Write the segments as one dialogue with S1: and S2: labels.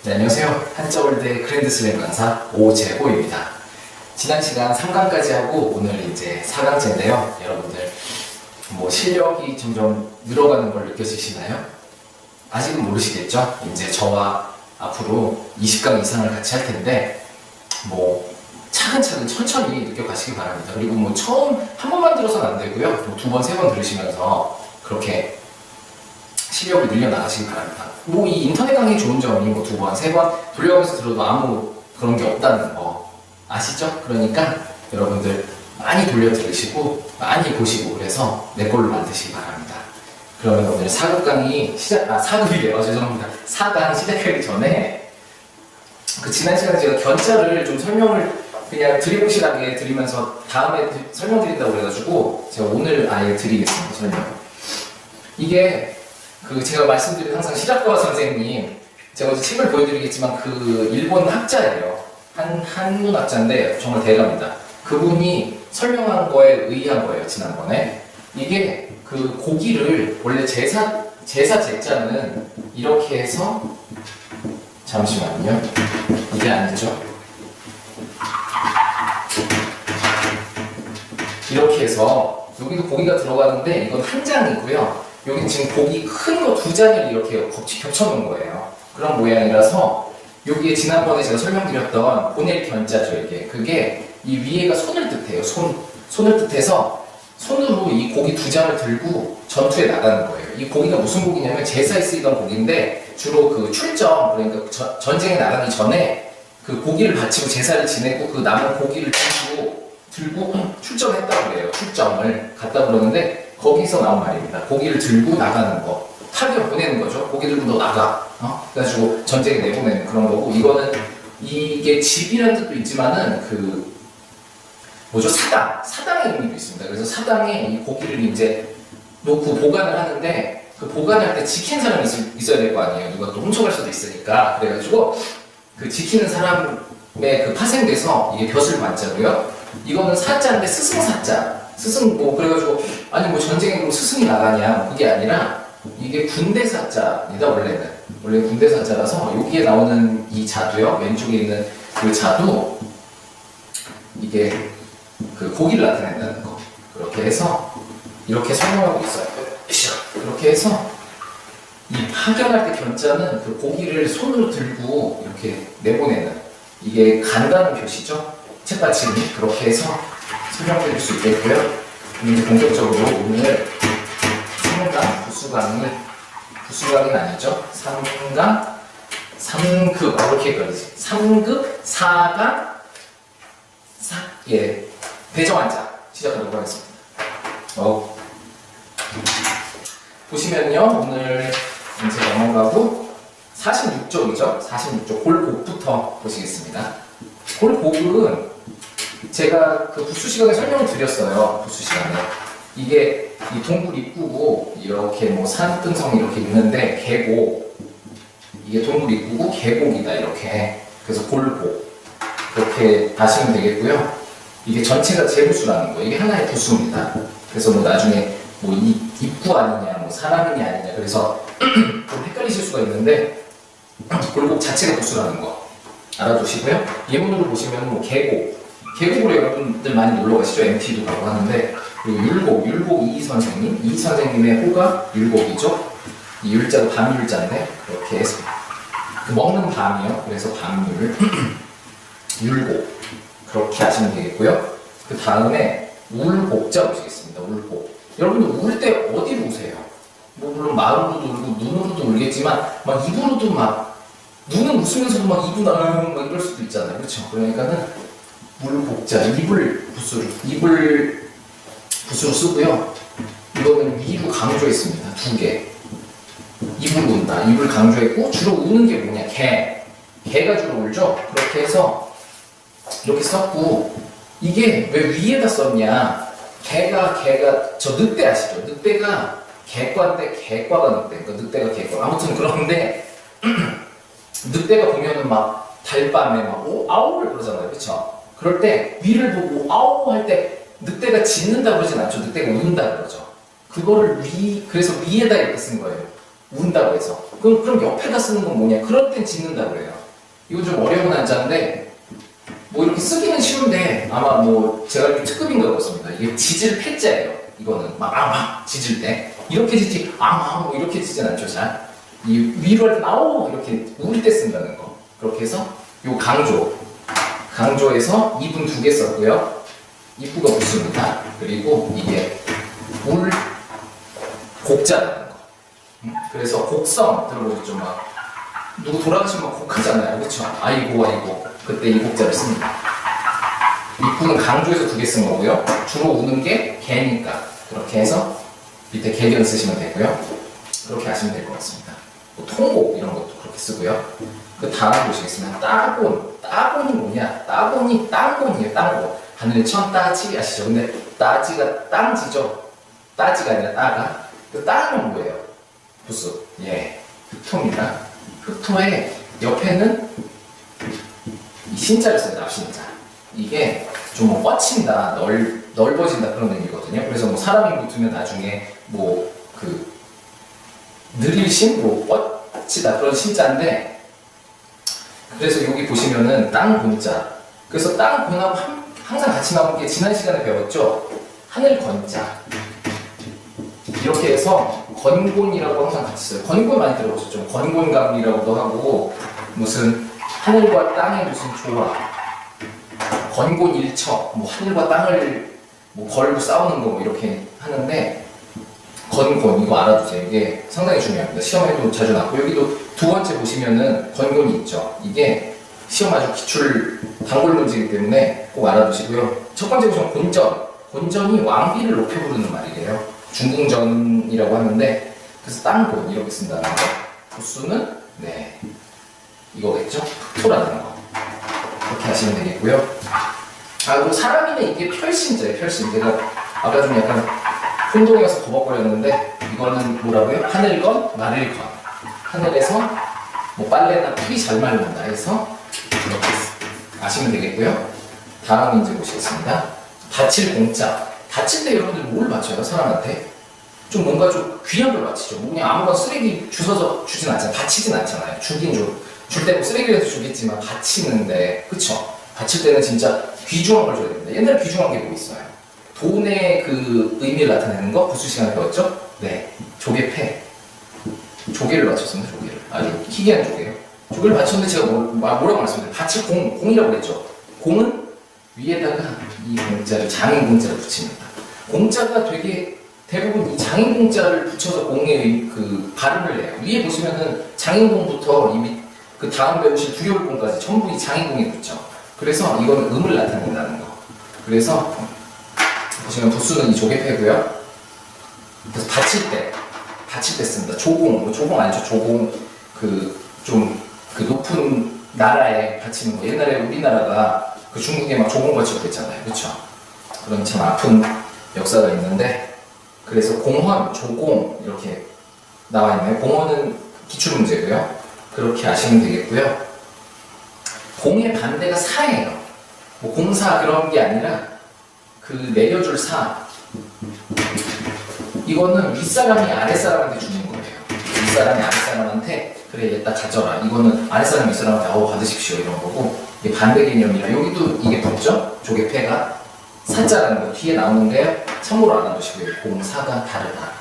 S1: 네, 안녕하세요. 한자월드 그랜드슬램 강사 오재호입니다. 지난 시간 3강까지 하고 오늘 이제 4강째인데요. 여러분들 실력이 점점 늘어가는 걸 느껴지시나요? 아직은 모르시겠죠? 이제 저와 앞으로 20강 이상을 같이 할 텐데 차근차근 천천히 느껴가시기 바랍니다. 그리고 처음 한 번만 들어서는 안 되고요. 두 번, 세 번 들으시면서 그렇게 실력을 늘려나가시기 바랍니다. 이 인터넷 강의 좋은 점이 두 번, 세 번 돌려가면서 들어도 아무 그런 게 없다는 거 아시죠? 그러니까 여러분들 많이 돌려 들으시고 많이 보시고 그래서 내 걸로 만드시기 바랍니다. 그러면 오늘 4급 강의 죄송합니다. 4강 시작하기 전에 지난 시간에 제가 견자를 좀 설명을 그냥 드리블실하게 드리면서 다음에 설명드린다고 그래가지고 제가 오늘 아예 드리겠습니다. 설명. 이게 제가 말씀드린 항상 시작과 선생님, 제가 어제 책을 보여드리겠지만 일본 학자예요. 한문 학자인데 정말 대단합니다. 그분이 설명한 거에 의한 거예요, 지난번에. 이게 고기를 원래 제사 제자는 이렇게 해서 잠시만요. 이게 아니죠. 이렇게 해서 여기도 고기가 들어가는데 이건 한 장이고요. 여기 지금 고기 큰 거 두 장을 이렇게 겹쳐놓은 거예요. 그런 모양이라서 여기에 지난번에 제가 설명드렸던 보낼 견자죠. 그게 이 위에가 손을 뜻해요. 손을 뜻해서 손으로 이 고기 두 장을 들고 전투에 나가는 거예요. 이 고기가 무슨 고기냐면 제사에 쓰이던 고기인데 주로 출정, 그러니까 전쟁에 나가기 전에 고기를 바치고 제사를 지내고 남은 고기를 들고 출정했다고 그래요. 출정을 갔다 그러는데 거기서 나온 말입니다. 고기를 들고 나가는 거. 타격 보내는 거죠. 고기 들고 너 나가. 그래가지고 전쟁에 내보내는 그런 거고, 이게 집이라는 뜻도 있지만은 사당의 의미도 있습니다. 그래서 사당에 이 고기를 이제 놓고 보관을 하는데 보관할 때 지키는 사람이 있어야 될 거 아니에요. 누가 또 훔쳐갈 수도 있으니까. 그래가지고 지키는 사람의 파생돼서 이게 벼슬 관자고요. 이거는 사자인데 스승사자. 그래가지고 전쟁에 그럼 스승이 나가냐 그게 아니라 이게 군대사자입니다. 원래 군대사자라서 여기에 나오는 이 자도요, 왼쪽에 있는 자도 이게 고기를 나타낸다는 거. 그렇게 해서 이렇게 설명하고 있어요. 그렇게 해서 이 파견할 때 견자는 고기를 손으로 들고 이렇게 내보내는, 이게 간다는 표시죠. 책받침이. 그렇게 해서 설명드릴 수 있겠고요. 그럼 이제 본격적으로 오늘 3강 부수강은 아니죠. 3급 이렇게 걸리지. 3급 4강 대정환자 시작하도록 하겠습니다. 보시면요, 오늘 이제 넘어가고 46쪽이죠. 46쪽 골곡부터 보시겠습니다. 골곡은 제가 부수 시간에 설명을 드렸어요. 부수 시간에. 이게 이 동굴 입구고 이렇게 산등성이 이렇게 있는데 계곡. 이게 동굴 입구고 계곡이다 이렇게. 그래서 골곡. 그렇게 아시면 되겠고요. 이게 전체가 제부수라는 거예요. 이게 하나의 부수입니다. 그래서 나중에 입구 아니냐, 사람이냐 아니냐. 그래서 좀 헷갈리실 수가 있는데 골곡 자체가 부수라는 거 알아두시고요. 예문으로 보시면 계곡으로 여러분들 많이 놀러 가시죠. MT도 가고 하는데, 그리고 율곡 이 선생님의 호가 율곡이죠. 이 율자도 밤율자인데 그렇게 해서 먹는 밤이요. 그래서 밤율 율곡 그렇게 하시면 되겠고요. 그 다음에 울곡자 보시겠습니다. 울곡. 여러분들 울 때 어디로 우세요? 물론 마음으로도 울고 눈으로도 울겠지만 입으로도 눈은 웃으면서도 입은 이럴 수도 있잖아요. 그렇죠? 그러니까는 울곡자, 입을 부수로 쓰고요. 이거는 위로 강조했습니다. 2개. 입을 운다. 입을 강조했고, 주로 우는 게 뭐냐? 개가 주로 울죠? 그렇게 해서 이렇게 썼고, 이게 왜 위에다 썼냐? 개가 저 늑대 아시죠? 늑대가 개과인데 개과가 늑대. 그러니까 늑대가 개과. 아무튼 그런데 늑대가 보면은 달밤에 아우를 그러잖아요. 그쵸? 그럴 때 위를 보고 아우 할 때 늑대가 짖는다 그러진 않죠. 늑대가 운다 그러죠. 그거를 그래서 위에다 이렇게 쓴 거예요. 운다고 해서. 그럼 옆에다 쓰는 건 뭐냐? 그럴 땐 짓는다고 해요. 이건 좀 어려운 한자인데, 뭐 이렇게 쓰기는 쉬운데, 아마 뭐, 제가 알기로 특급인가 그렇습니다. 이게 지질 패자예요. 이거는. 막, 짖을 때. 이렇게 짖지, 뭐 이렇게 짖진 않죠, 잘. 이 위로 할 때, 이렇게 울 때 쓴다는 거. 그렇게 해서, 요 강조에서 이분 2개 썼고요. 입구가 붙습니다. 그리고 이게 울, 곡자라는 거. 그래서 곡성 들어보셨죠? 막 누구 돌아가시면 곡하잖아요, 그렇죠? 아이고 그때 이 곡자를 씁니다. 입구는 강조에서 2개 쓴 거고요. 주로 우는 게 개니까 그렇게 해서 밑에 개견 쓰시면 되고요. 그렇게 하시면 될 것 같습니다. 뭐 통곡 이런 것도 그렇게 쓰고요. 그 다음 보시겠습니다. 따곤이 뭐냐? 따곤이 땅곤이에요. 땅곤. 하늘에 천 따지 아시죠? 근데 따지가 땅지죠. 따지가 아니라 따가. 그 땅은 뭐예요? 부수. 예, 흑토입니다. 흑토의 옆에는 이 신자를 써요. 납신자. 이게 좀 뭐 뻗친다, 넓어진다 그런 의미거든요. 그래서 뭐 사람이 붙으면 나중에 뭐 그 느릴신, 뭐 뻗치다 그런 신자인데, 그래서 여기 보시면은 땅곤자. 그래서 땅곤하고 항상 같이 나오는 게 지난 시간에 배웠죠. 하늘 건자. 이렇게 해서 건곤이라고 항상 같이 써요. 건곤 많이 들어보셨죠? 건곤가문이라고도 하고 무슨 하늘과 땅의 무슨 조화, 건곤일척, 뭐 하늘과 땅을 뭐 걸고 싸우는 거 뭐 이렇게 하는데, 건곤 이거 알아두세요. 이게 상당히 중요합니다. 시험에도 자주 나오고, 여기도 2번째 보시면은 건곤이 있죠. 이게 시험 아주 기출 단골 문제이기 때문에 꼭 알아두시고요. 첫 번째 보시면 곤전. 곤전이 왕비를 높여 부르는 말이에요. 중궁전이라고 하는데, 그래서 땅곤 이렇게 쓴다는 거. 부수는 네 이거겠죠. 흑토라는 거. 그렇게 하시면 되겠고요. 그리고 사람이면 이게 별신자예요. 별신. 제가 아까 좀 약간 혼동해서 버벅거렸는데, 이거는 뭐라고요? 하늘건, 마를건. 하늘에서 뭐 빨래나 풀이 잘 말린다 해서 이렇게 아시면 되겠고요. 다음 문제 보시겠습니다. 바칠 공짜. 바칠 때 여러분들 뭘 바쳐요? 사람한테? 좀 뭔가 좀 귀한 걸 바치죠. 뭐 그냥 아무거나 쓰레기 주워서 주진 않잖아요. 바치진 않잖아요. 줄 때 뭐 쓰레기라도 주겠지만 바치는데, 그쵸? 바칠 때는 진짜 귀중한 걸 줘야 됩니다. 옛날에 귀중한 게 뭐 있어요? 돈의 그 의미를 나타내는 거 부수 시간에 배웠죠? 네. 조개패. 조개를 바쳤습니다. 조개를. 아주 희귀한 조개요. 조개를 바쳤는데 제가 뭐라고 말씀드려요? 바칠 공이라고 그랬죠? 공은 위에다가 이 공자를, 장인 공자를 붙입니다. 공자가 되게 대부분 이 장인 공자를 붙여서 공의 그 발음을 내요. 위에 보시면은 장인 공부터 이미 그 다음 배우실 두려울 공까지 전부 이 장인 공에 붙죠. 그래서 이거는 음을 나타낸다는 거. 그래서 보시면 부수는 이 조개패고요. 그래서 바칠 때 씁니다. 조공, 조공 아니죠? 조공, 그 높은 나라에 바치는 거. 옛날에 우리나라가 그 중국에 막 조공 바치고 그랬잖아요. 그렇죠? 그런 참 아픈 역사가 있는데, 그래서 공헌, 조공 이렇게 나와 있네요. 공헌은 기출 문제고요. 그렇게 아시면 되겠고요. 공의 반대가 사예요. 뭐 공사 그런 게 아니라 그 내려줄 사. 이거는 윗사람이 아랫사람한테 주는 거예요. 윗사람이 아랫사람한테 그래 얘 딱 가져라. 이거는 아랫사람이 윗사람한테 받으십시오 이런 거고, 이게 반대 개념이라 여기도 이게 붙죠? 조개패가 사자라는 거 뒤에 나오는데 참고로 알아두시고요. 공사가 다르다.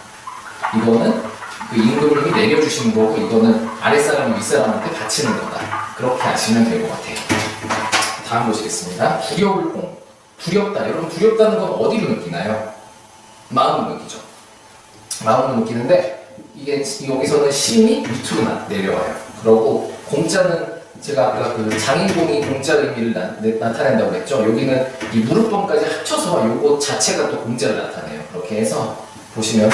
S1: 이거는 그 임금님이 내려주시는 거고, 이거는 아랫사람이 윗사람한테 바치는 거다. 그렇게 아시면 될 것 같아요. 다음 보시겠습니다. 두려울 공. 두렵다. 여러분 두렵다는 건 어디로 느끼나요? 마음으로 느끼죠. 마음으로 느끼는데, 이게 여기서는 심이 밑으로 내려와요. 그러고 공자는 제가 아까 그 장인공이 공자 의미를 나타낸다고 했죠. 여기는 이 무릎번까지 합쳐서 요거 자체가 또 공자를 나타내요. 그렇게 해서 보시면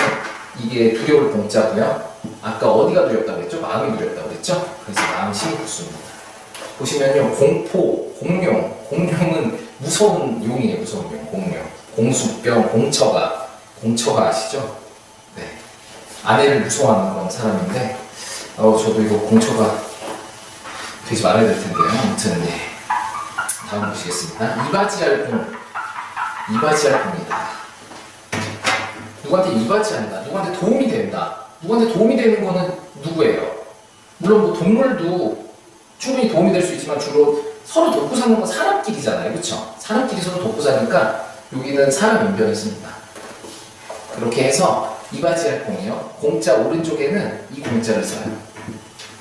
S1: 이게 두려울 공자고요. 아까 어디가 두렵다고 했죠? 마음이 두렵다고 했죠? 그래서 마음 심이 붙습니다. 보시면요, 공포, 공룡. 공룡은 무서운 용이에요. 무서운 용. 공룡. 공수병, 공처가 아시죠? 네. 아내를 무서워하는 그런 사람인데, 저도 이거 공처가 되지 말아야 될 텐데요. 아무튼 네. 다음 보시겠습니다. 이바지할 공이다. 누구한테 이바지한다. 누구한테 도움이 된다. 누구한테 도움이 되는 거는 누구예요? 물론 뭐 동물도 충분히 도움이 될 수 있지만 주로 서로 돕고 사는 건 사람끼리잖아요. 그렇죠? 사람끼리 서로 돕고 사니까 여기는 사람 인변을 씁니다. 그렇게 해서 이바지할 공이요. 공자 오른쪽에는 이 공자를 써요.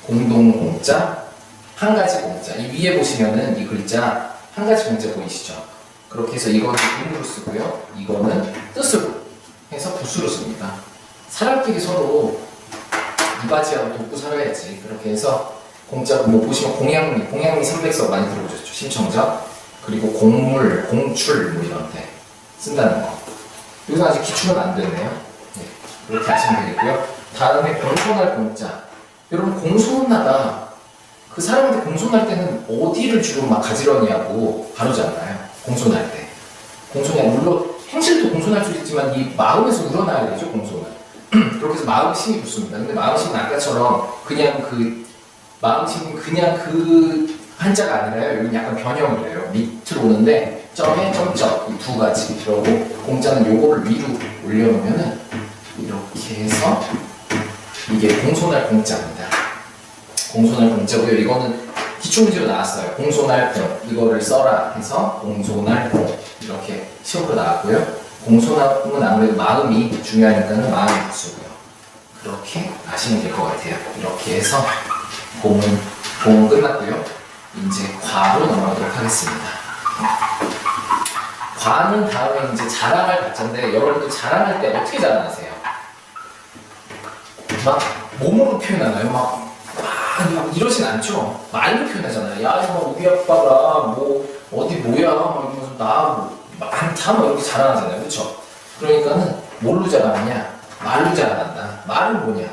S1: 공동 공자, 한 가지 공자. 이 위에 보시면은 이 글자 한 가지 공자 보이시죠? 그렇게 해서 이거는 의무로 쓰고요. 이거는 뜻으로 해서 부수로 씁니다. 사람끼리 서로 이바지하고 돕고 살아야지. 그렇게 해서 공자, 뭐 보시면 공양미 300석 많이 들어보셨죠? 심청자. 그리고 공물, 공출 뭐 이런 데 쓴다는 거. 여기서 아직 기출은 안 됐네요. 네, 그렇게 하시면 되겠고요. 다음에 공손할 공자. 여러분 공손하다. 그 사람한테 공손할 때는 어디를 주로 막 가지런히 하고 다루잖아요. 공손할 때. 공손이 물론 행실도 공손할 수 있지만 이 마음에서 우러나야 되죠, 공손은. 그렇게 해서 마음심이 붙습니다. 근데 마음심은 아까처럼 그냥 그 마음심은 그냥 그 한자가 아니라요. 여기 약간 변형을 해요. 밑으로 오는데 점에 점점 이 두 가지 들어오고 공자는 요거를 위로 올려놓으면은 이렇게 해서 이게 공손할 공자입니다. 공손할 공자고요. 이거는 기출문제로 나왔어요. 공손할 공 이거를 써라 해서 공손할 공 이렇게 시험으로 나왔고요. 공손함은 아무래도 마음이 중요하니까는 마음이 붙수고요. 그렇게 아시면 될 것 같아요. 이렇게 해서 공은 끝났고요. 이제 과로 넘어가도록 하겠습니다. 과는 다음에 이제 자랑할 가짜인데 여러분들 자랑할 때 어떻게 자랑하세요? 막 몸으로 표현하나요? 막 이러진 않죠. 말로 표현하잖아요. 야 이거 우리 아빠가 뭐 어디 뭐야 막 이러면서 나 많다 뭐 이렇게 자랑하잖아요. 그렇죠? 그러니까는 뭘로 자랑하냐? 말로 자랑한다. 말은 뭐냐?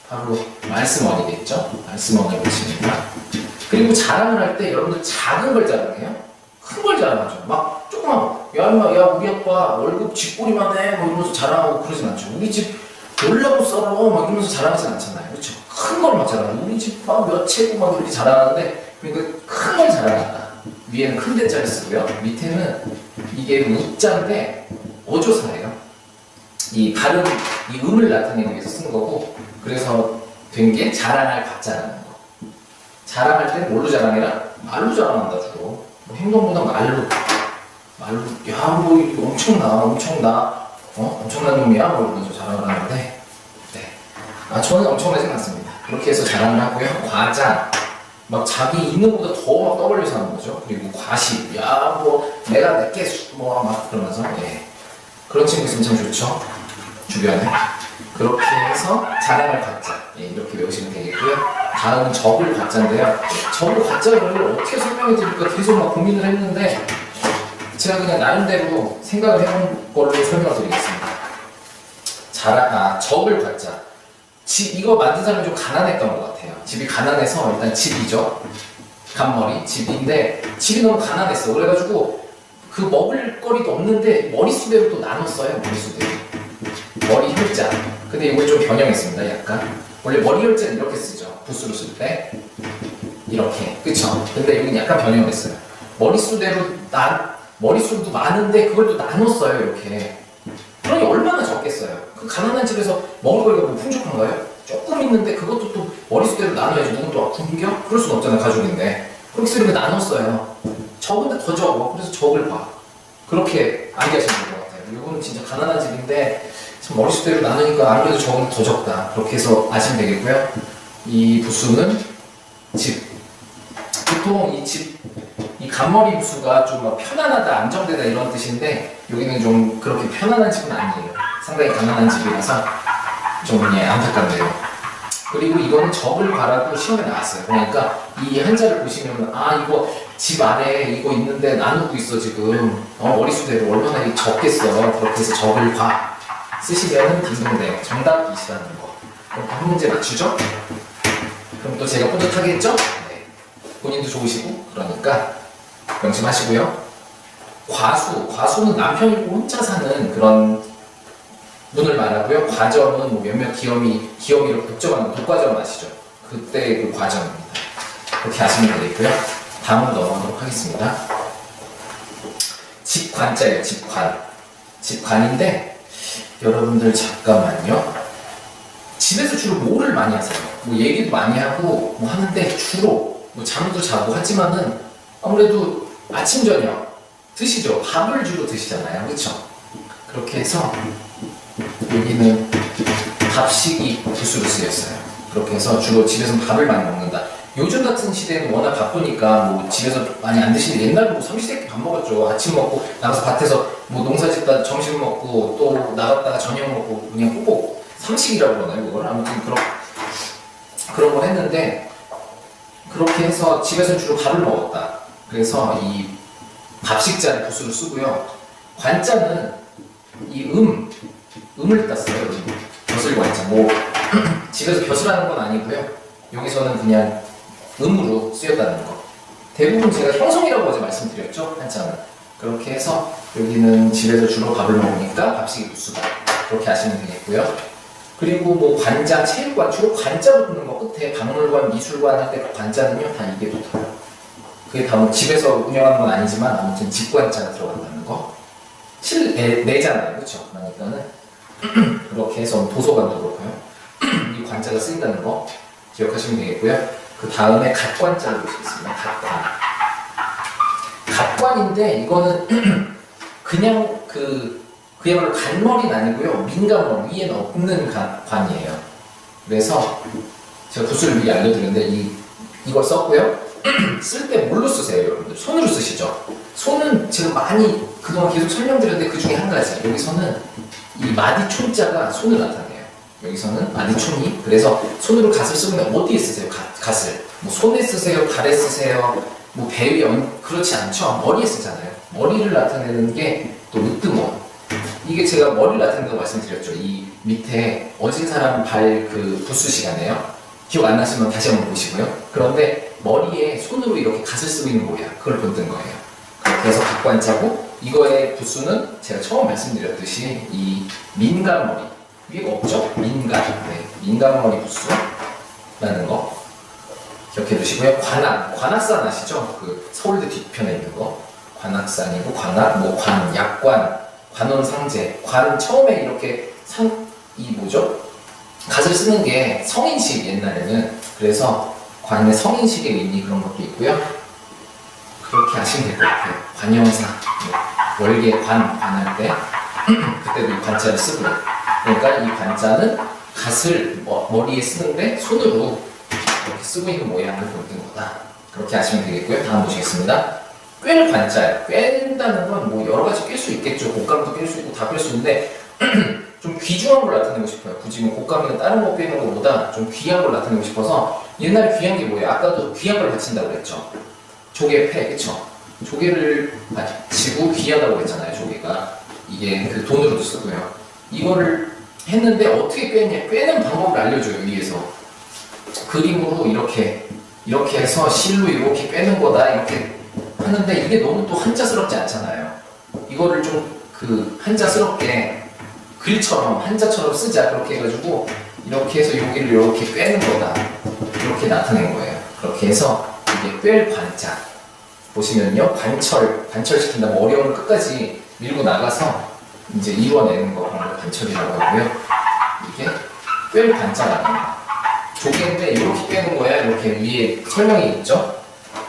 S1: 바로 말씀원이겠죠? 말씀원을 보십니다. 그리고 자랑을 할 때 여러분들 작은 걸 자랑해요? 큰 걸 자랑하죠. 막 조그만 거. 야 우리 아빠 월급 쥐꼬리만 해 뭐 이러면서 자랑하고 그러진 않죠. 우리 집 놀라고 썰어 막 이러면서 자랑하진 않잖아요. 그렇죠? 큰 걸 막 자랑하고 우리 집 몇 채고 막 이렇게 자랑하는데 그러니까 큰 걸 자랑한다. 위에는 큰 대자를 쓰고요. 밑에는 이게 우자인데 어조사예요. 이 발음, 이 음을 나타내기 위해서 쓴 거고 그래서 된 게 자랑할 가짜라는 거. 자랑할 때 뭘로 자랑해라? 말로 자랑한다 주로. 뭐 행동보다 말로 야 뭐 엄청나 엄청난 놈이야 뭐 이러면서 자랑을 하는데 네. 저는 엄청나진 않습니다. 그렇게 해서 자랑을 하고요. 과장 막 자기 있는 것보다 더 막 떠벌려서 하는 거죠. 그리고 과시 야 뭐 내가 내게 뭐 막 그러면서 그런 친구 있으면 참 좋죠. 주변에 그렇게 해서 자랑할 가짜 이렇게 외우시면 되겠고요. 다음은 적을 가짜인데요. 적을 가짜를 어떻게 설명해 드릴까 계속 막 고민을 했는데 제가 그냥 나름대로 생각을 해본 걸로 설명을 드리겠습니다. 적을 가짜. 이거 만든 사람이 좀 가난했던 것 같아요. 집이 가난해서 일단 집이죠. 간머리 집인데 집이 너무 가난했어. 그래가지고 그 먹을 거리도 없는데 머릿수대로 또 나눴어요. 머릿수대로. 머리 혈자. 근데 이걸 좀 변형했습니다. 약간. 원래 머리 혈자는 이렇게 쓰죠. 부수로 쓸 때. 이렇게. 그쵸? 근데 여기는 약간 변형을 했어요. 머릿수도 많은데 그걸 또 나눴어요. 이렇게. 그러니 얼마나 적겠어요. 그 가난한 집에서 먹을 거리가 뭐 풍족한가요? 조금 있는데 그것도 또 머릿수대로 나눠야지. 누군 또 굶겨? 그럴 순 없잖아요. 가족인데. 그렇게 쓰니까 나눴어요. 적은데 더 적어. 그래서 적을 봐. 그렇게 암기하시면 될 것 같아요. 이거는 진짜 가난한 집인데 참 머릿수대로 나누니까 아무래도 적은 더 적다. 그렇게 해서 아시면 되겠고요. 이 부수는 집. 보통 이 간머리 부수가 좀 막 편안하다, 안정되다 이런 뜻인데 여기는 좀 그렇게 편안한 집은 아니에요. 상당히 가난한 집이라서 좀 안타깝네요. 그리고 이거는 적을 바라고 시험에 나왔어요. 그러니까 이 한자를 보시면 이거 집 아래 이거 있는데 나누고 있어 지금 머릿수대로 얼마나 적겠어. 그렇게 해서 적을 봐 쓰시면은 딩동댕 정답이시라는 거. 그럼 한 문제 맞추죠? 그럼 또 제가 뿌듯하겠죠? 네. 본인도 좋으시고 그러니까 명심하시고요. 과수는 남편이고 혼자 사는 그런 분을 말하고요. 과점은 뭐 몇몇 기업이라고 독점하는 독과점 아시죠? 그때 그 과점입니다. 그렇게 아시면 되겠고요. 다음으로 넘어가도록 하겠습니다. 집관자예요. 집관인데 여러분들 잠깐만요. 집에서 주로 뭐를 밥을 많이 하세요. 뭐 얘기도 많이 하고 뭐 하는데 주로 뭐 잠도 자고 하지만은 아무래도 아침 저녁 드시죠. 밥을 주로 드시잖아요. 그렇죠? 그렇게 해서 여기는 밥식이 붓으로 쓰였어요. 그렇게 해서 주로 집에서 밥을 많이 먹는다. 요즘 같은 시대는 워낙 바쁘니까 뭐 집에서 많이 안 드시는데 옛날에 뭐 삼시세끼 밥 먹었죠. 아침 먹고 나가서 밭에서 뭐 농사 짓다 점심 먹고 또 나갔다가 저녁 먹고 그냥 꼭 삼식이라고 그러나요 그걸? 아무튼 그런 걸 했는데 그렇게 해서 집에서 주로 밥을 먹었다. 그래서 이 밥식자를 붓으로 쓰고요. 관자는 이 음을 땄어요. 벼슬 관자. 뭐 집에서 벼슬하는 건 아니고요. 여기서는 그냥 음으로 쓰였다는 거. 대부분 제가 형성이라고 어제 말씀드렸죠. 한자는. 그렇게 해서 여기는 집에서 주로 밥을 먹으니까 밥식이 붓수다. 그렇게 하시면 되겠고요. 그리고 뭐 관자, 체육관, 주로 관자 붙는 거 끝에 박물관, 미술관 할 때 관자는요 다 이게 붙어요. 그게 다 뭐 집에서 운영하는 건 아니지만 아무튼 직관자가 들어간다는 거. 내잖아요. 그렇죠? 그러니까는 그렇게 해서 도서관도 그렇고요. 이 관자가 쓰인다는 거 기억하시면 되겠고요. 그 다음에 갓관자를 보시겠습니다. 갓관인데 이거는 그냥 그야말로 간머리는 아니고요. 민간머리 위에는 없는 관이에요. 그래서 제가 붓을 미리 알려드렸는데 이걸 썼고요. 쓸 때 뭘로 쓰세요, 여러분들? 손으로 쓰시죠? 손은 제가 많이 그동안 계속 설명드렸는데 그 중에 한 가지. 여기서는 이 마디촌자가 손을 나타내요. 여기서는 마디촌이. 그래서 손으로 갓을 쓰면 어디에 쓰세요? 갓을. 뭐 손에 쓰세요? 발에 쓰세요? 뭐 배 위에 그렇지 않죠? 머리에 쓰잖아요. 머리를 나타내는 게 또 으뜸원. 이게 제가 머리를 나타낸다고 말씀드렸죠. 이 밑에 어진 사람 발 그 부수 시간에요. 기억 안 나시면 다시 한번 보시고요. 그런데 머리에 손으로 이렇게 갓을 쓰고 있는 모양, 그걸 본뜬 거예요. 그렇게 해서 갓관자고, 이거의 부수는 제가 처음 말씀드렸듯이 이 민간머리 위가 없죠? 민간머리 부수라는 거 기억해 두시고요. 관악산 아시죠? 그 서울대 뒤편에 있는 거 관악산이고, 뭐 약관, 관원상제, 처음에 이렇게 갓을 쓰는 게 성인식 옛날에는. 그래서 관의 성인식의 의미 그런 것도 있고요. 그렇게 하시면 될 것 같아요. 관형사, 월계 관할 때 그때도 이 관자를 쓰고요. 그러니까 이 관자는 갓을 머리에 쓰는데 손으로 이렇게 쓰고 있는 모양을 보여준 거다. 그렇게 하시면 되겠고요. 다음 보시겠습니다. 꿰를 관자예요. 꿰는다는 건 뭐 여러 가지 꿰 수 있겠죠. 곶감도 꿰 수 있고 다 꿰 수 있는데 좀 귀중한 걸 나타내고 싶어요. 굳이 뭐 곶감이나 다른 거 꿰는 것보다 좀 귀한 걸 나타내고 싶어서. 옛날에 귀한 게 뭐예요? 아까도 귀한 걸 바친다고 그랬죠. 조개 폐, 그쵸? 조개를 바치고 귀하다고 했잖아요. 조개가 이게 그 돈으로도 쓰고요. 이거를 했는데 어떻게 꿰냐? 꿰는 방법을 알려줘요. 위에서 그림으로 이렇게 해서 실로 이렇게 꿰는 거다 이렇게 하는데, 이게 너무 또 한자스럽지 않잖아요. 이거를 좀 한자스럽게 글처럼 한자처럼 쓰자, 그렇게 해가지고 이렇게 해서 여기를 이렇게 꿰는 거다 이렇게 나타낸 거예요. 그렇게 해서 이게 꿰를 관자 보시면요, 관철시킨다, 뭐 어려운 걸 끝까지 밀고 나가서 이제 이루어내는 거, 그런 걸 관철이라고 하고요. 이게 꿰를 관자라는 거. 조개인데 이렇게 꿰는 거야. 이렇게 위에 설명이 있죠.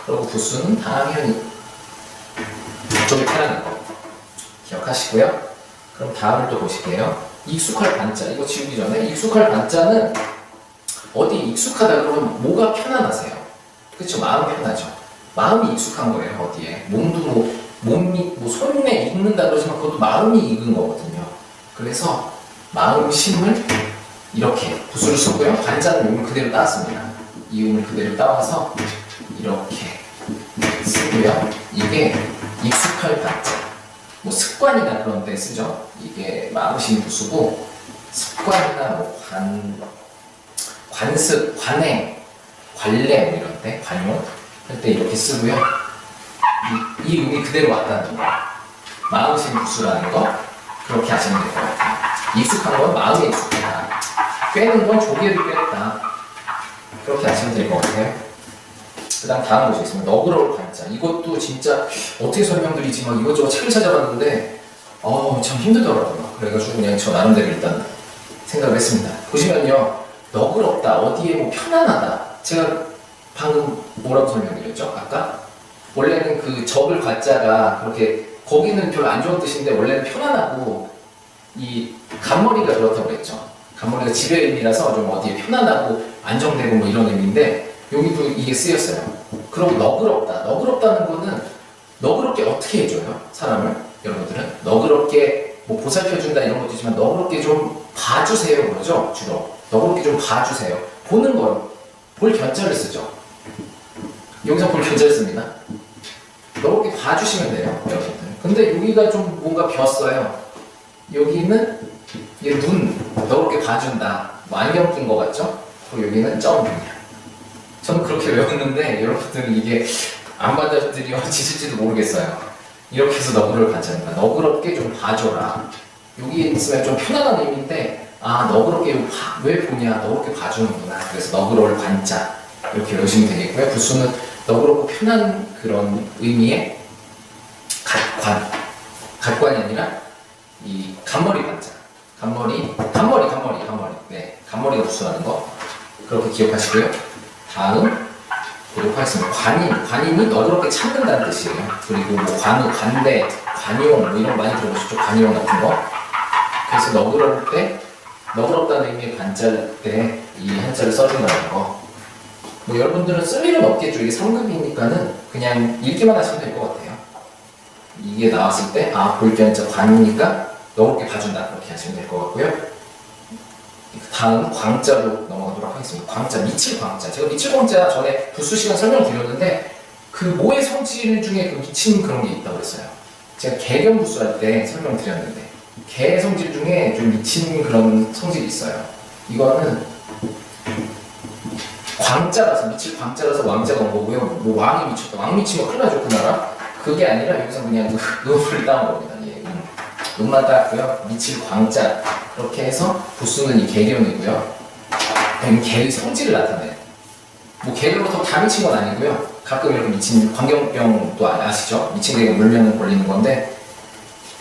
S1: 그리고 부수는 당연히 이쪽에 펴라는 거 기억하시고요. 그럼 다음을 또 보실게요. 익숙할 관자, 이거 지우기 전에 익숙할 관자는 어디 익숙하다 그러면 뭐가 편안하세요? 그쵸? 마음 편하죠. 마음이 익숙한 거예요. 어디에? 몸도 몸이 손에 익는다 그러지만 그것도 마음이 익은 거거든요. 그래서 마음심을 이렇게 붓을 쓰고요. 관자는 음을 그대로 따왔습니다. 이 음을 그대로 따와서 이렇게 쓰고요. 이게 익숙할 관자. 뭐 습관이나 그런 데 쓰죠. 이게 마음심 부수고, 습관이나 뭐 관습, 관행, 관례 뭐 이런 때, 관용 할 때 이렇게 쓰고요. 이 음이 그대로 왔다는 거, 마음심 부수라는 거, 그렇게 하시면 될 것 같아요. 익숙한 건 마음에 익숙하다. 꿰는 건 조개를 꿰었다. 그렇게 하시면 될 것 같아요. 그 다음 보시겠습니다. 너그러울 관자. 이것도 진짜 어떻게 설명드리지 막 이것저것 책을 찾아봤는데 참 힘들더라고요. 그래가지고 그냥 저 나름대로 일단 생각을 했습니다. 보시면요, 너그럽다, 어디에 뭐 편안하다. 제가 방금 뭐라고 설명드렸죠? 아까? 원래는 그 적을 가짜가 그렇게 거기는 별로 안 좋은 뜻인데 원래는 편안하고 이 간머리가 그렇다고 그랬죠. 간머리가 지뢰의 의미라서 좀 어디에 편안하고 안정되고 뭐 이런 의미인데 여기도 이게 쓰였어요. 그럼 너그럽다. 너그럽다는 거는 너그럽게 어떻게 해줘요? 사람을? 여러분들은? 너그럽게 뭐 보살펴준다 이런 것도 있지만 너그럽게 좀 봐주세요. 그러죠? 주로. 너그럽게 좀 봐주세요. 보는 건 볼 견자를 쓰죠. 여기서 볼 견자를 씁니다. 너그럽게 봐주시면 돼요. 여러분들. 근데 여기가 좀 뭔가 비었어요. 여기는 얘 눈 너그럽게 봐준다. 뭐 안경 낀 것 같죠? 그리고 여기는 점이야. 저는 그렇게 외웠는데 여러분들은 이게 안 받아들여지실지도 모르겠어요. 이렇게 해서 너그를 봐준다. 너그럽게 좀 봐줘라. 여기 있으면 좀 편안한 의미인데 아 너그럽게 왜 보냐 너그럽게 봐주는구나. 그래서 너그러울 관자 이렇게 외우시면 되겠고요. 부수는 너그럽고 편한 그런 의미의 갓관이 아니라 이 간머리 관자. 간머리. 네, 간머리가 부수하는 거 그렇게 기억하시고요. 다음 보도록 하겠습니다. 관인이 너그럽게 참는다는 뜻이에요. 그리고 뭐 관우, 관대, 관용 뭐 이런 거 많이 들어보셨죠? 관용 같은 거. 그래서 너그러울 때 너그럽다는 의미의 관자일 때 이 한자를 써준다는 거. 뭐 여러분들은 쓸 일은 없겠죠. 이게 3급이니까는 그냥 읽기만 하시면 될 것 같아요. 이게 나왔을 때 아 볼견자 관이니까 너그럽게 봐준다 그렇게 하시면 될 것 같고요. 다음 광자로 넘어가도록 하겠습니다. 광자, 미칠 광자. 제가 미칠 광자 전에 부수 시간 설명드렸는데 그 모의 성질 중에 그 미친 그런 게 있다고 했어요. 제가 개견 부수 할 때 설명드렸는데 개 성질 중에 좀 미친 그런 성질이 있어요. 이거는 광자라서 미칠 광자라서 왕자가 온 거고요. 뭐 왕이 미쳤다. 왕 미치면 큰일 나죠 그 나라. 그게 아니라 여기서 그냥 음을 따온 겁니다. 예, 음만 따왔고요. 미칠 광자 이렇게 해서 부수는 이 개견이고요. 개의 성질을 나타내요. 뭐 개로부터 다 미친 건 아니고요. 가끔 이렇게 미친 광견병도 아시죠? 미친 개가 물면 걸리는 건데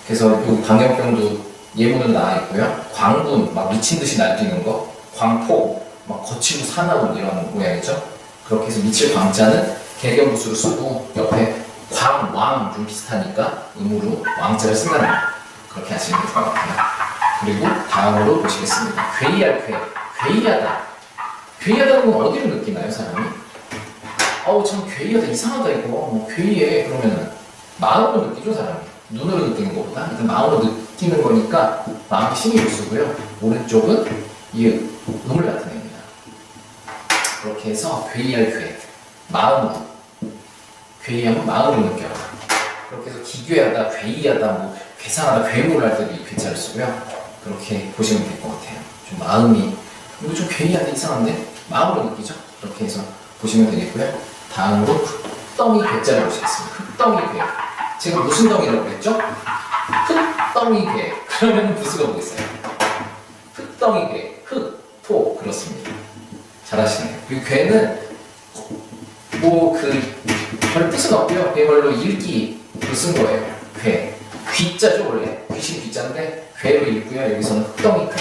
S1: 그래서 여기 광견병도 예문으로 나와 있고요. 광분 막 미친 듯이 날뛰는 거, 광포 막 거치고 사나운 이런 모양이죠. 그렇게 해서 미칠 광자는 개견부수로 쓰고 옆에 광, 왕 좀 비슷하니까 음으로 왕자를 쓴다는 거. 그렇게 하시면 될 것 같아요. 그리고 다음으로 보시겠습니다. 괴이할 괴. 괴이하다. 괴이하다는 건 어디로 느끼나요, 사람이? 어우, 참 괴이하다, 이상하다, 이거. 뭐, 괴이해. 그러면은, 마음으로 느끼죠, 사람이. 눈으로 느끼는 것보다. 일단 마음으로 느끼는 거니까, 마음이 신경을 쓰고요. 오른쪽은 이 음을 나타냅니다. 그렇게 해서, 괴이할 괴. 마음으로. 괴이하면 마음으로 느껴라. 그렇게 해서, 기괴하다, 괴이하다, 뭐, 괴상하다, 괴물을 할 때도 이 괴자를 쓰고요. 그렇게 보시면 될 것 같아요. 좀 마음이, 이거 좀 괴이한데 이상한데? 마음으로 느끼죠? 그렇게 해서 보시면 되겠고요. 다음으로 흙덩이 괴자를 보시겠습니다. 흙덩이 괴. 제가 무슨 덩이라고 그랬죠? 흙덩이 괴. 그러면 부수가 뭐겠어요? 흙덩이 괴. 흙, 토. 그렇습니다. 잘하시네요. 이 괴는 뭐 별 뜻은 없고요. 그야말로 읽기로 쓴 거예요. 괴. 귀자죠 원래. 귀신 귀자인데 괴로 읽고요. 여기서는 흙덩이 괴.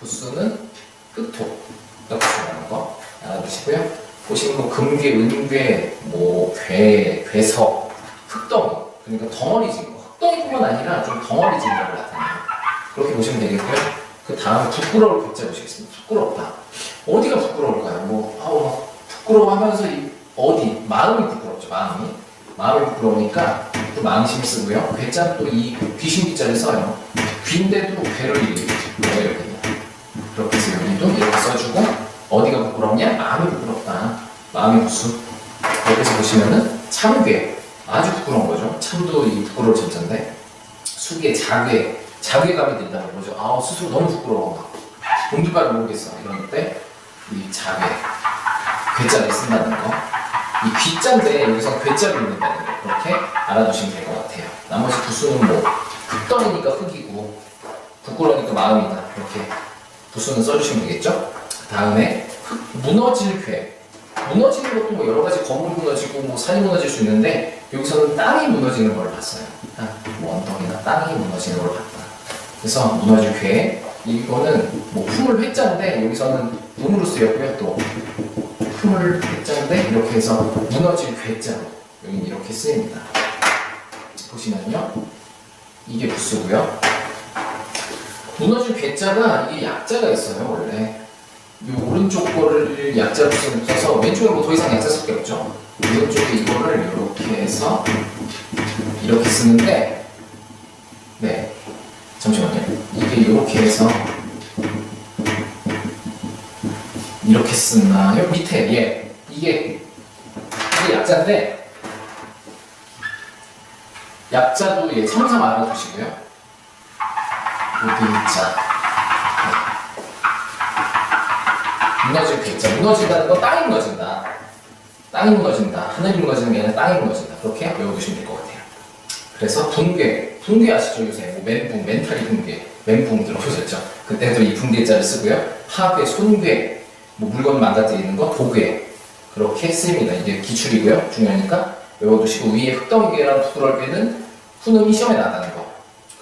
S1: 부수는 흙토. 이렇게 쓰는 거 알아두시고요. 보시는 거 금괴, 은괴, 뭐 괴, 괴석, 흙덩이. 그러니까 덩어리진 거. 흙덩이뿐만 아니라 좀 덩어리진 거를 나타내요. 그렇게 보시면 되겠고요. 그 다음에 부끄러울 괴자 보시겠습니다. 부끄럽다. 어디가 부끄러울까요? 뭐 부끄러워하면서 어디? 마음이 부끄럽죠. 마음이 부끄러우니까 또 마음 힘 쓰고요. 괴자는 또 이 귀신 귀자를 써요. 귀인데도 괴를 읽죠. 이렇게. 그렇게 해서 여기도 이렇게 써주고 어디가 부끄럽냐? 마음이 부끄럽다. 마음이 부수. 이렇게 해서 보시면은 참괴. 아주 부끄러운 거죠. 참도 이 부끄러울 진짜인데 수괴, 자괴감이 든다는 거죠. 스스로 너무 부끄러워. 공주까지 모르겠어. 이럴 때 이 자괴, 괴자를 쓴다는 거. 이 귀자인데 여기서 괴자를 읽는다는 거. 그렇게 알아두시면 될 것 같아요. 나머지 부수는 뭐 흙덩이니까 흙이고 부끄러우니까 마음이다. 이렇게 부수는 써주시면 되겠죠? 다음에 무너질 괴. 무너지는 것도 뭐 여러 가지 건물이 무너지고 뭐 산이 무너질 수 있는데 여기서는 땅이 무너지는 걸 봤어요. 뭐 언덕이나 땅이 무너지는 걸 봤다. 그래서 무너질 괴 이거는 뭐 품을 회자인데 여기서는 음으로 쓰였고요. 또 품을 회자인데 이렇게 해서 무너질 괴자로 여기 이렇게 쓰입니다. 보시면요, 이게 부수고요. 무너질 괴자가 이게 약자가 있어요. 원래 이 오른쪽 거를 약자로 써서 왼쪽에 뭐 더 이상 약자 쓸 게 없죠. 왼쪽에 이거를 이렇게 해서 이렇게 쓰는데, 네, 잠시만요. 이게 이렇게 해서 이렇게 쓰나요? 밑에, 예, 이게 약자인데, 약자도 예, 참상 알아두시고요. 무너자, 무너질 괴자. 무너진다는 건 땅이 무너진다. 땅이 무너진다. 하늘이 무너지는 게 아니라 땅이 무너진다. 그렇게 외워두시면 될 것 같아요. 그래서 붕괴. 붕괴 아시죠? 요새 뭐 멘붕, 멘탈이 붕괴. 멘붕 들어보셨죠? 그때도 이 붕괴자를 쓰고요. 파괴, 손괴, 뭐 물건 망가뜨리는 거, 도괴. 그렇게 쓰입니다. 이게 기출이고요. 중요하니까 외워두시고, 위에 흙덩이개랑 부드럽게는 훈음이 시험에 나가는 거.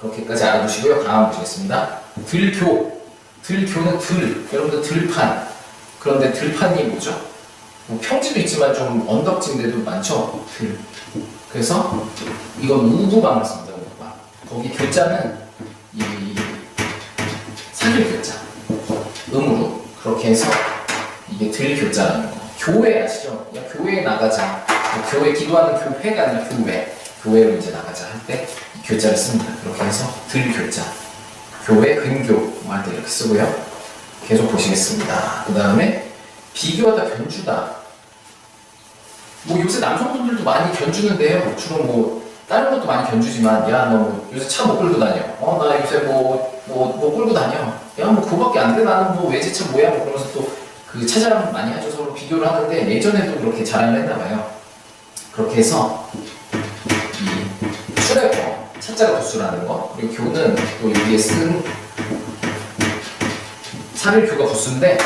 S1: 그렇게까지 알아두시고요. 다음 보시겠습니다. 들교. 들교는 들. 여러분들 들판. 그런데 들판이 뭐죠? 뭐 평지도 있지만 좀 언덕진데도 많죠? 들. 그래서 이건 우구방을 씁니다. 우구방. 거기 교자는 이 사길 교자. 음으로. 그렇게 해서 이게 들 교자라는 거. 교회 아시죠? 야, 교회에 나가자. 교회 기도하는 교회가 아니라 교회. 교회로 이제 나가자 할 때 교자를 씁니다. 그렇게 해서 들 교자. 교회 근교 할 때 이렇게 쓰고요. 계속 보시겠습니다. 그 다음에 비교하다 견주다. 뭐 요새 남성분들도 많이 견주는데요. 주로 뭐 다른 것도 많이 견주지만, 야, 너 요새 차 못 끌고 다녀. 나 요새 뭐 끌고 다녀. 야, 뭐 그거밖에 안 돼. 나는 뭐 외제차 뭐야. 뭐 그러면서 또 그 차자랑 많이 하죠. 서로 비교를 하는데 예전에도 그렇게 자랑을 했나 봐요. 그렇게 해서 이 수레거, 차자가 부수라는 거, 그리고 교는 또 여기에 쓴 사릴교가 부수인데,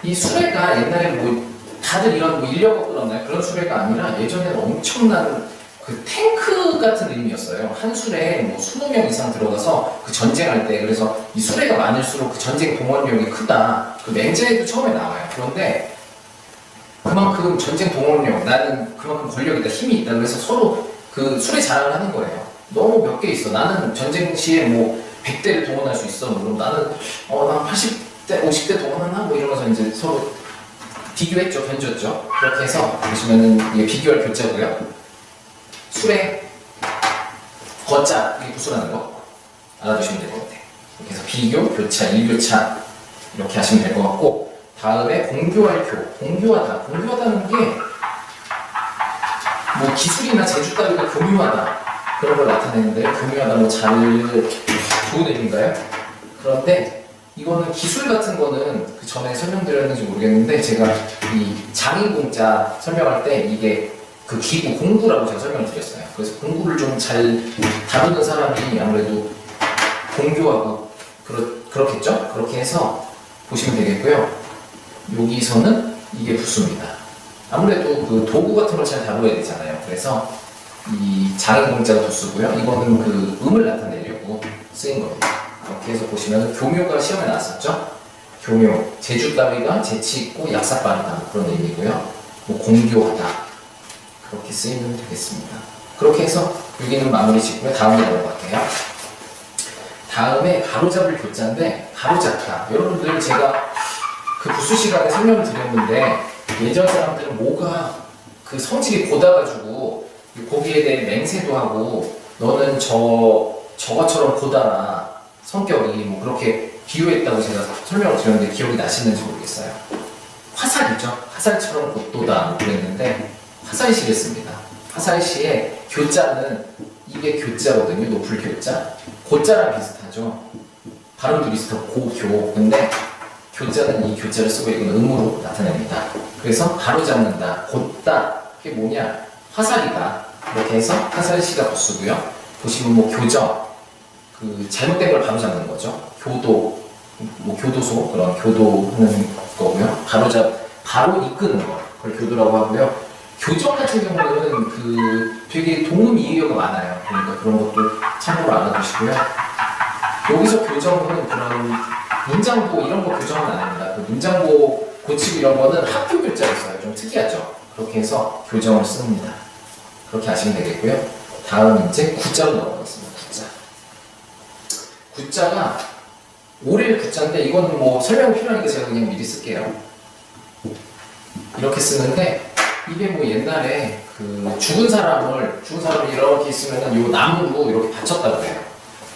S1: 이 수레가 옛날에 뭐 다들 이런 뭐 인력거 끌었나요? 그런 수레가 아니라 예전에는 엄청난 그 탱크 같은 의미였어요. 한 수레에 뭐 20명 이상 들어가서 그 전쟁할 때, 그래서 이 수레가 많을수록 그 전쟁 동원력이 크다. 그 맹자에도 처음에 나와요. 그런데 그만큼 전쟁 동원력, 나는 그만큼 권력이 있다, 힘이 있다. 그래서 서로 그 수레 자랑을 하는 거예요. 너무 몇 개 있어. 나는 전쟁 시에 뭐 100대를 동원할 수 있어. 그럼 나는 난 80대, 50대 동원하나? 뭐 이러면서 이제 서로 비교했죠, 견졌죠. 그렇게 해서 보시면은 이게 비교할 교자고요. 수레, 거자, 이게 부수라는 거 알아두시면 될 것 같아요. 이렇게 해서 비교, 교차, 일교차 이렇게 하시면 될 것 같고, 다음에 공교할 교. 공교하다. 공교하다는 게 뭐 기술이나 재주 따위가 교묘하다, 그런 걸 나타내는데요. 교묘하다, 뭐 잘, 좋은 의미인가요? 그런데 이거는 기술 같은 거는 그 전에 설명드렸는지 모르겠는데, 제가 이 장인공자 설명할 때 이게 그 기구, 공구라고 제가 설명을 드렸어요. 그래서 공구를 좀 잘 다루는 사람이 아무래도 공교하고 그렇겠죠? 그렇게 해서 보시면 되겠고요. 여기서는 이게 부수입니다. 아무래도 그 도구 같은 걸 잘 다뤄야 되잖아요. 그래서 이 장인공자가 부수고요. 이거는 그 음을 나타내려고 쓰인 겁니다. 이렇게 해서 보시면 교묘가 시험에 나왔었죠? 교묘, 재주 따위가 재치 있고 약사 빠르다, 그런 의미고요. 뭐 공교하다, 그렇게 쓰이면 되겠습니다. 그렇게 해서 여기는 마무리 짓고요. 다음으로 넘어갈게요. 다음에 가로잡을 교자인데, 가로잡다. 여러분들 제가 그 부수 시간에 설명을 드렸는데, 예전 사람들은 뭐가 그 성질이 고다가지고 거기에 대해 맹세도 하고, 너는 저것처럼 고다라, 성격이 뭐 그렇게 비유했다고 제가 설명을 드렸는데 기억이 나시는지 모르겠어요. 화살이죠. 화살처럼 곧도다 뭐 그랬는데, 화살시랬습니다. 화살시의 교자는 이게 교자거든요. 높을 교자. 고자랑 비슷하죠. 발음도 비슷하고 고교. 근데 교자는 이 교자를 쓰고 이건 음으로 나타냅니다. 그래서 바로잡는다, 곧다. 이게 뭐냐? 화살이다. 이렇게 해서 화살시가 부수고요. 보시면 뭐 교정, 그 잘못된 걸 바로잡는 거죠. 교도, 뭐 교도소, 그런 교도하는 거고요. 바로 이끄는 거, 그걸 교도라고 하고요. 교정 같은 경우는 그 되게 동음이의어가 많아요. 그러니까 그런 것도 참고로 알아두시고요. 여기서 교정은 그런 문장보 이런 거 교정은 안 합니다. 그 문장보 고치고 이런 거는 학교 교자에 있어요. 좀 특이하죠. 그렇게 해서 교정을 씁니다. 그렇게 하시면 되겠고요. 다음 이제 구자로 넘어가겠습니다. 구자. 구자가 오릴 구자인데 이건 뭐 설명 필요하니까 제가 그냥 미리 쓸게요. 이렇게 쓰는데 이게 뭐 옛날에 그 죽은 사람을 이렇게 있으면은 요 나무로 이렇게 받쳤다고 해요.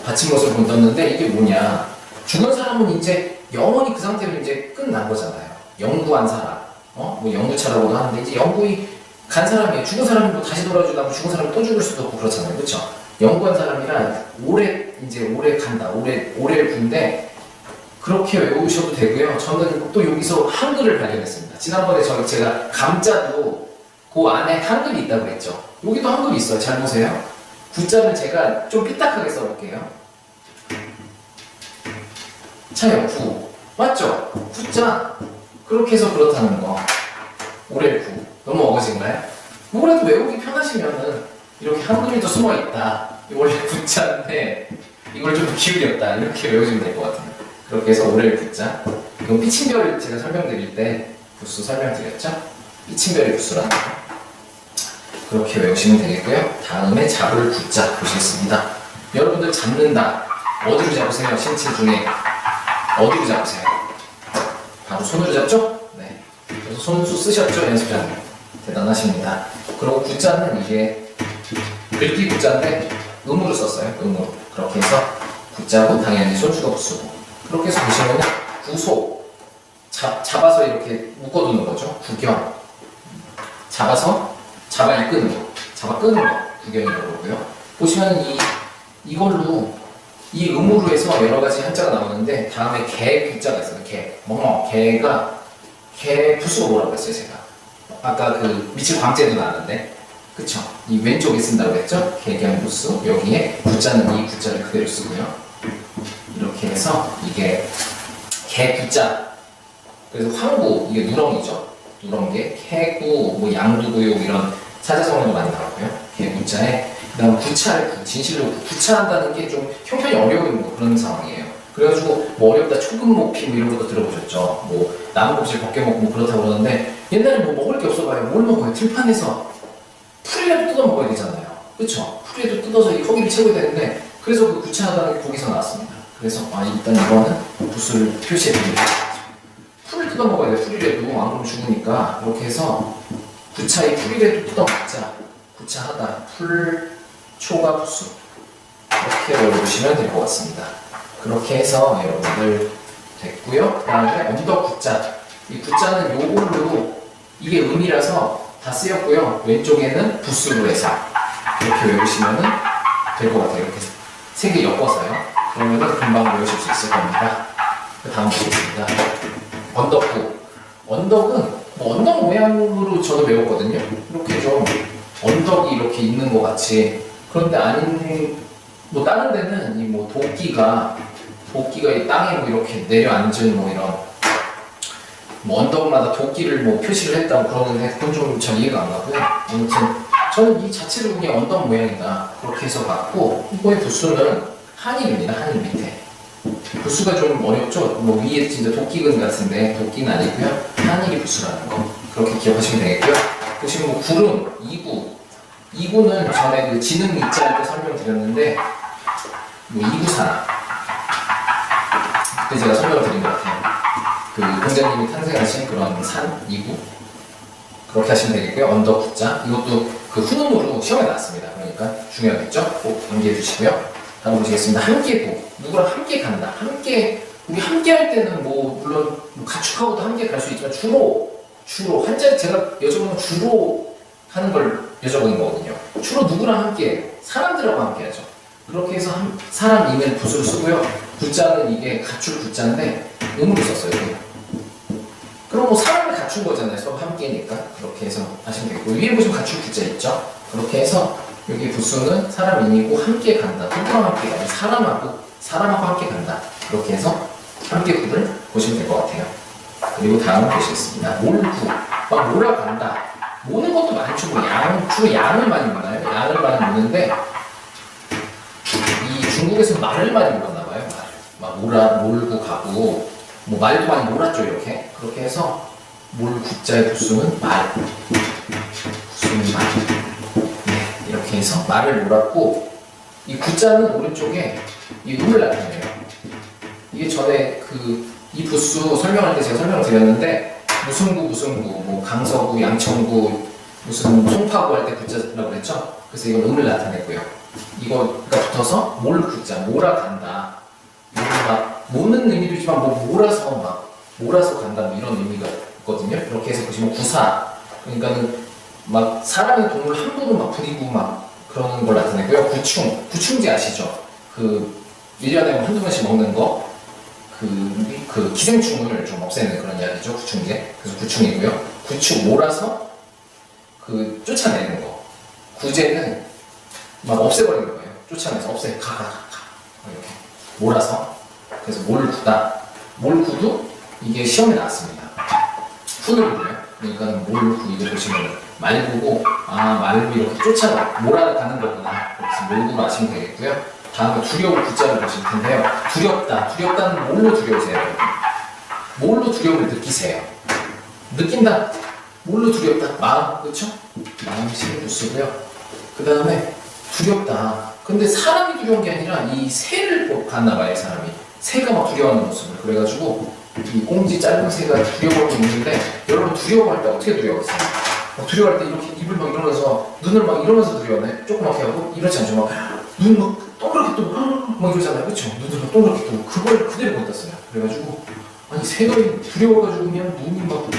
S1: 받친 것을 본떴는데 이게 뭐냐? 죽은 사람은 이제 영원히 그 상태로 이제 끝난 거잖아요. 영구한 사람, 뭐 영구차라고도 하는데 이제 영구히 간 사람이 죽은 사람이 뭐 다시 돌아주다 죽은 사람이 또 죽을 수도 없고 그렇잖아요, 그렇죠? 영구한 사람이란 오래 간다, 오래 군데 그렇게 외우셔도 되고요. 저는 또 여기서 한글을 발견했습니다. 지난번에 제가 감자도 그 안에 한글이 있다고 했죠. 여기도 한글이 있어요. 잘 보세요. 구자를 제가 좀 삐딱하게 써볼게요. 차요, 구. 맞죠? 구자. 그렇게 해서 그렇다는 거. 오래 구. 너무 어거진가요? 뭐라도 외우기 편하시면은 이렇게 한글이 더 숨어있다. 원래 구자인데 이걸 좀 기울였다. 이렇게 외우시면 될 것 같아요. 그렇게 해서 오래 구자. 이건 피침별 제가 설명드릴 때 부수 설명드렸죠? 피침별의 부수라는 거. 그렇게 외우시면 되겠고요. 다음에 잡을 구자 보시겠습니다. 여러분들 잡는다. 어디로 잡으세요? 신체 중에 어디로 잡으세요? 바로 손으로 잡죠? 네. 그래서 손수 쓰셨죠? 연습자님. 대단하십니다. 그리고 구자는 이게 글귀 구자인데 음으로 썼어요. 음으로. 그렇게 해서 구자고 당연히 손수가 부수고. 그렇게 해서 보시면 구소. 잡아서 이렇게 묶어두는 거죠. 구경. 잡아 이끄는 거. 잡아 끄는 거. 구경이라고 그러고요. 보시면 이걸로 이 음으로 해서 여러 가지 한자가 나오는데 다음에 개 귀자가 있어요. 개. 개 부수가 뭐라고 했어요, 제가? 아까 그 미칠 광재도 나왔는데. 그쵸? 이 왼쪽에 쓴다고 했죠? 개경 부수. 여기에 구자는 이 구자를 그대로 쓰고요. 이렇게 해서 이게 개 구자. 그래서 황구, 이게 누렁이죠. 누렁개, 개구, 뭐 양두구육 이런 사자성어도 많이 나왔고요. 개구자에 그다음 구차를 진실로 구차한다는 게 좀 형편이 어려운 뭐 그런 상황이에요. 그래가지고 뭐 어렵다 초금목피 뭐 이런 것도 들어보셨죠. 뭐 나무 껍질 벗겨먹고 뭐 그렇다고 그러는데 옛날에 뭐 먹을 게 없어봐요. 뭘 먹어요? 들판에서 풀이라도 뜯어 먹어야 되잖아요. 그쵸? 풀이라도 뜯어서 이 허기를 채워야 되는데 그래서 그 구차하다는 게 거기서 나왔습니다. 그래서 일단 이거는 부수를 표시해드립니다. 풀을 뜯어 먹어야 돼. 풀이라도 안 그러면 죽으니까 이렇게 해서 구차의 풀이라도 뜯어 먹자. 구차하다. 풀 초가 부수. 이렇게 외워주시면 될 것 같습니다. 그렇게 해서 여러분들 됐고요. 그 다음에 언더 구자. 이 구자는 요걸로 이게 음이라서 다 쓰였고요. 왼쪽에는 부수로 해서 이렇게 외우시면 될 것 같아요. 이렇게 세 개 엮어서요. 그러면 금방 외우실 수 있을 겁니다. 그 다음 보겠습니다. 언덕구. 언덕은 뭐 언덕 모양으로 저도 외웠거든요. 이렇게 좀 언덕이 이렇게 있는 것 같이. 그런데 아닌 뭐 다른 데는 이 뭐 도끼가 이 땅에 뭐 이렇게 내려앉은 뭐 이런 뭐 언덕마다 도끼를 뭐 표시를 했다고 그러는데 그건 좀 잘 이해가 안 가고요. 아무튼 저는 이 자체를 그냥 언덕 모양이다 그렇게 해서 봤고 이거의 부수는 한일입니다. 한일 밑에. 부수가 좀 어렵죠? 뭐 위에 진짜 도끼근 같은데 도끼는 아니고요. 한일이 부수라는 거 그렇게 기억하시면 되겠고요. 보시면 뭐 구름, 이구는 전에 그 지능 입자할 때 설명드렸는데 뭐 이구산 그때 제가 설명을 드린 것 같아요. 그 공자님이 탄생하신 그런 산, 이구 그렇게 하시면 되겠고요. 언더 구자 이것도 그 훈음으로 시험에 나왔습니다. 그러니까 중요하겠죠? 꼭 암기해 주시고요. 다음 보시겠습니다. 함께구 누구랑 함께 간다. 우리 함께 할 때는 뭐 물론 가축하고도 함께 갈 수 있지만 주로 한자 제가 여쭤보는 건 주로 하는 걸 여쭤보는 거거든요. 주로 누구랑 함께 사람들하고 함께 하죠. 그렇게 해서 사람 이면 부수를 쓰고요. 구자는 이게 갖출 구자인데 음으로 썼어요. 그럼 뭐 사람을 갖춘 거잖아요. 서로 함께니까 그렇게 해서 하시면 되고 위에 보시면 갖출 구자 있죠. 그렇게 해서 여기 부수는 사람인이고 함께 간다. 누구랑 함께 가요? 사람하고 함께 간다. 그렇게 해서 함께 구를 보시면 될 것 같아요. 그리고 다음 보시겠습니다. 몰구 막 몰아간다. 모는 것도 많죠. 뭐 주로 양을 많이 모나요. 양을 많이 모는데 이 중국에서 말을 많이 모았나 봐요. 막 몰고 가고, 뭐 말도 많이 몰았죠, 이렇게. 그렇게 해서 몰구자의 부수는 말. 부수는 말. 네, 이렇게 해서 말을 몰았고, 이 구자는 오른쪽에 이 음을 나타내요. 이게 전에 이 부수 설명할 때 제가 설명을 드렸는데, 무슨 구, 뭐 강서구, 양천구, 무슨 송파구 할 때 구자라고 그랬죠? 그래서 이건 음을 나타냈고요. 이거가 붙어서 몰구자, 몰아간다. 막 모는 의미도 있지만 뭐 몰아서 간다 뭐 이런 의미가 있거든요. 이렇게 해서 보시면 구사, 그러니까는 막 사람의 동물 함부로 막 부리고 막 그러는 걸 나타내고요. 구충제 아시죠? 1년에 한두 번씩 먹는 거, 기생충을 좀 없애는 그런 이야기죠. 구충제. 그래서 구충이고요. 구충, 몰아서 쫓아내는 거. 구제는 막 없애버리는 거예요. 쫓아내서 가. 이렇게 몰아서. 그래서 몰구다. 몰구도 이게 시험에 나왔습니다. 훈을 부려요. 그러니까는 몰구, 이거 보시면 말구고, 말구 이렇게 몰아가는 거구나. 그래서 몰구로 아시면 되겠고요. 다음에 두려울 구자를 보실 텐데요. 두렵다는 뭘로 두려우세요? 뭘로 두려움을 느끼세요? 느낀다. 뭘로 두렵다? 마음, 그렇죠? 마음이 신부수고요. 그 다음에 두렵다. 근데 사람이 두려운 게 아니라 이 새를 봤나 봐요, 사람이. 새가 막 두려워하는 모습을. 그래가지고 이 꽁지 짧은 새가 두려워하고 있는데, 여러분 두려워할 때 어떻게 두려워하세요? 두려워할 때 이렇게 입을 막 이러면서, 눈을 막 이러면서 두려워하네? 조그맣게 하고 이렇지 않죠? 눈 막 동그랗게 뜨고 막 이러잖아요, 그렇죠? 눈을 막 동그랗게 뜨고 그걸 그대로 못 땄어요. 그래가지고 아니 새가 두려워가지고 그냥 눈이 막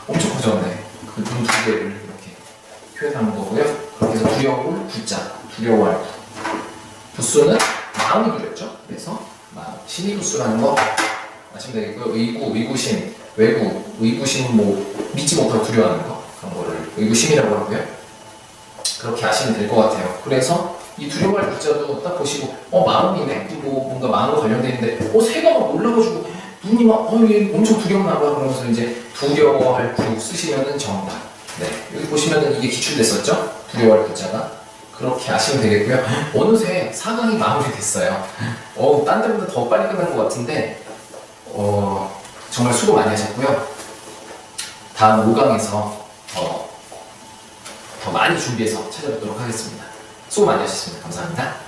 S1: 엄청 커졌네. 그 눈 두 개를 이렇게 표현하는 거고요. 그렇게 해서 두려울 구자, 두려워할 부수는 마음이 두렵죠. 그래서 신이 부수라는 거 아시면 되겠고요. 의구심, 외구, 의구심 뭐 믿지 못하고 두려워하는 거, 그런 거를 의구심이라고 하고요. 그렇게 아시면 될 것 같아요. 그래서 이 두려워할 구자도 딱 보시고, 마음이네? 뭐 뭔가 마음과 관련돼 있는데, 새가 막 올라가지고 눈이 막 얘 엄청 두렵나 봐. 그러면서 이제 두려워할 구 쓰시면은 정답. 네, 여기 보시면은 이게 기출됐었죠? 두려워할 구자가. 그렇게 아시면 되겠고요. 어느새 4강이 마무리됐어요. 딴 데보다 더 빨리 끝난 것 같은데, 정말 수고 많이 하셨고요. 다음 5강에서 더 많이 준비해서 찾아뵙도록 하겠습니다. 수고 많이 하셨습니다. 감사합니다.